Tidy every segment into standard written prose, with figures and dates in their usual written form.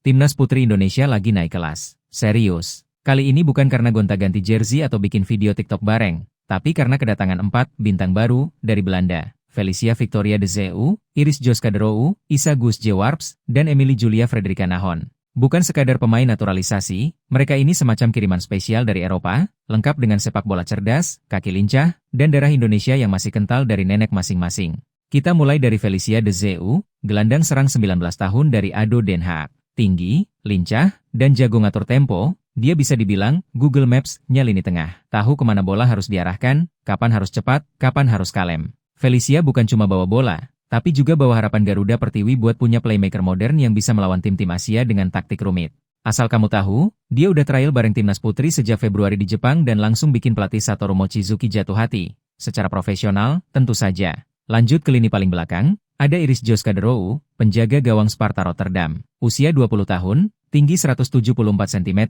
Timnas Putri Indonesia lagi naik kelas. Serius. Kali ini bukan karena gonta-ganti jersey atau bikin video TikTok bareng, tapi karena kedatangan 4 bintang baru dari Belanda. Felicia Victoria de Zeeuw, Iris Joska de Roo, Isa Gus Jewarps, dan Emily Julia Frederica Nahon. Bukan sekadar pemain naturalisasi, mereka ini semacam kiriman spesial dari Eropa, lengkap dengan sepak bola cerdas, kaki lincah, dan darah Indonesia yang masih kental dari nenek masing-masing. Kita mulai dari Felicia de Zeeuw, gelandang serang 19 tahun dari ADO Den Haag. Tinggi, lincah, dan jago ngatur tempo, dia bisa dibilang Google Maps-nya lini tengah. Tahu kemana bola harus diarahkan, kapan harus cepat, kapan harus kalem. Felicia bukan cuma bawa bola, tapi juga bawa harapan Garuda Pertiwi buat punya playmaker modern yang bisa melawan tim-tim Asia dengan taktik rumit. Asal kamu tahu, dia udah trial bareng Timnas Putri sejak Februari di Jepang dan langsung bikin pelatih Satoru Mochizuki jatuh hati. Secara profesional, tentu saja. Lanjut ke lini paling belakang, ada Iris Joska de Roo, penjaga gawang Sparta Rotterdam. Usia 20 tahun, tinggi 174 cm,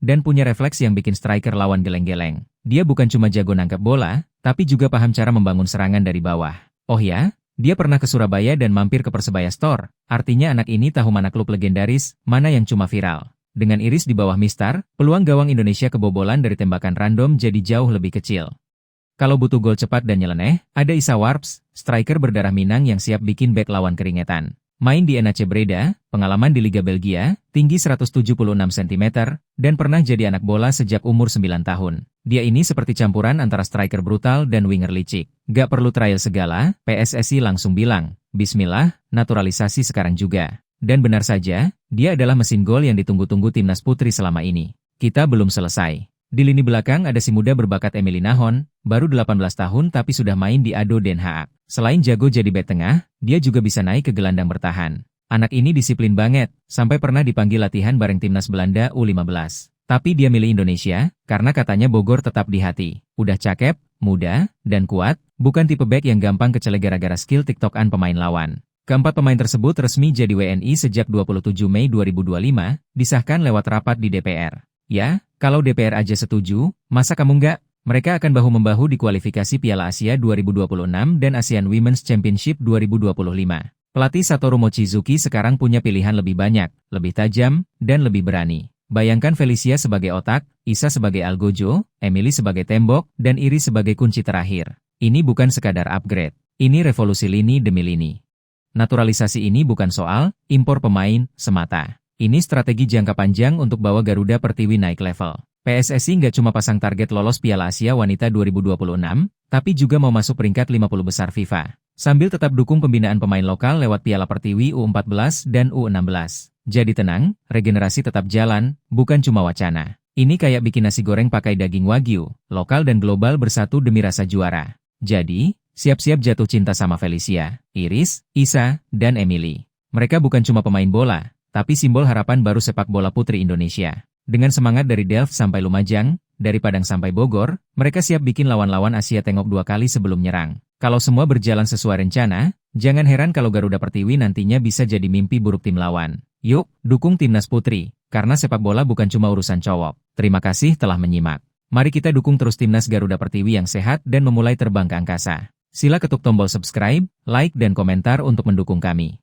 dan punya refleks yang bikin striker lawan geleng-geleng. Dia bukan cuma jago nangkep bola, tapi juga paham cara membangun serangan dari bawah. Oh ya, dia pernah ke Surabaya dan mampir ke Persebaya Store, artinya anak ini tahu mana klub legendaris, mana yang cuma viral. Dengan Iris di bawah Mistar, peluang gawang Indonesia kebobolan dari tembakan random jadi jauh lebih kecil. Kalau butuh gol cepat dan nyeleneh, ada Isa Warps, striker berdarah Minang yang siap bikin bek lawan keringetan. Main di NAC Breda, pengalaman di Liga Belgia, tinggi 176 cm, dan pernah jadi anak bola sejak umur 9 tahun. Dia ini seperti campuran antara striker brutal dan winger licik. Gak perlu trial segala, PSSI langsung bilang, bismillah, naturalisasi sekarang juga. Dan benar saja, dia adalah mesin gol yang ditunggu-tunggu Timnas Putri selama ini. Kita belum selesai. Di lini belakang ada si muda berbakat Emily Nahon, baru 18 tahun tapi sudah main di ADO Den Haag. Selain jago jadi bek tengah, dia juga bisa naik ke gelandang bertahan. Anak ini disiplin banget, sampai pernah dipanggil latihan bareng Timnas Belanda U15. Tapi dia milih Indonesia, karena katanya Bogor tetap di hati. Udah cakep, muda, dan kuat, bukan tipe bek yang gampang kecelek gara-gara skill TikTokan pemain lawan. Keempat pemain tersebut resmi jadi WNI sejak 27 Mei 2025, disahkan lewat rapat di DPR. Ya, kalau DPR aja setuju, masa kamu nggak? Mereka akan bahu-membahu di kualifikasi Piala Asia 2026 dan ASEAN Women's Championship 2025. Pelatih Satoru Mochizuki sekarang punya pilihan lebih banyak, lebih tajam, dan lebih berani. Bayangkan Felicia sebagai otak, Isa sebagai algojo, Emily sebagai tembok, dan Iris sebagai kunci terakhir. Ini bukan sekadar upgrade. Ini revolusi lini demi lini. Naturalisasi ini bukan soal impor pemain semata. Ini strategi jangka panjang untuk bawa Garuda Pertiwi naik level. PSSI nggak cuma pasang target lolos Piala Asia Wanita 2026, tapi juga mau masuk peringkat 50 besar FIFA. Sambil tetap dukung pembinaan pemain lokal lewat Piala Pertiwi U14 dan U16. Jadi tenang, regenerasi tetap jalan, bukan cuma wacana. Ini kayak bikin nasi goreng pakai daging wagyu, lokal dan global bersatu demi rasa juara. Jadi, siap-siap jatuh cinta sama Felicia, Iris, Isa, dan Emily. Mereka bukan cuma pemain bola, tapi simbol harapan baru sepak bola putri Indonesia. Dengan semangat dari Delft sampai Lumajang, dari Padang sampai Bogor, mereka siap bikin lawan-lawan Asia tengok 2 kali sebelum nyerang. Kalau semua berjalan sesuai rencana, jangan heran kalau Garuda Pertiwi nantinya bisa jadi mimpi buruk tim lawan. Yuk, dukung Timnas Putri, karena sepak bola bukan cuma urusan cowok. Terima kasih telah menyimak. Mari kita dukung terus Timnas Garuda Pertiwi yang sehat dan memulai terbang ke angkasa. Sila ketuk tombol subscribe, like, dan komentar untuk mendukung kami.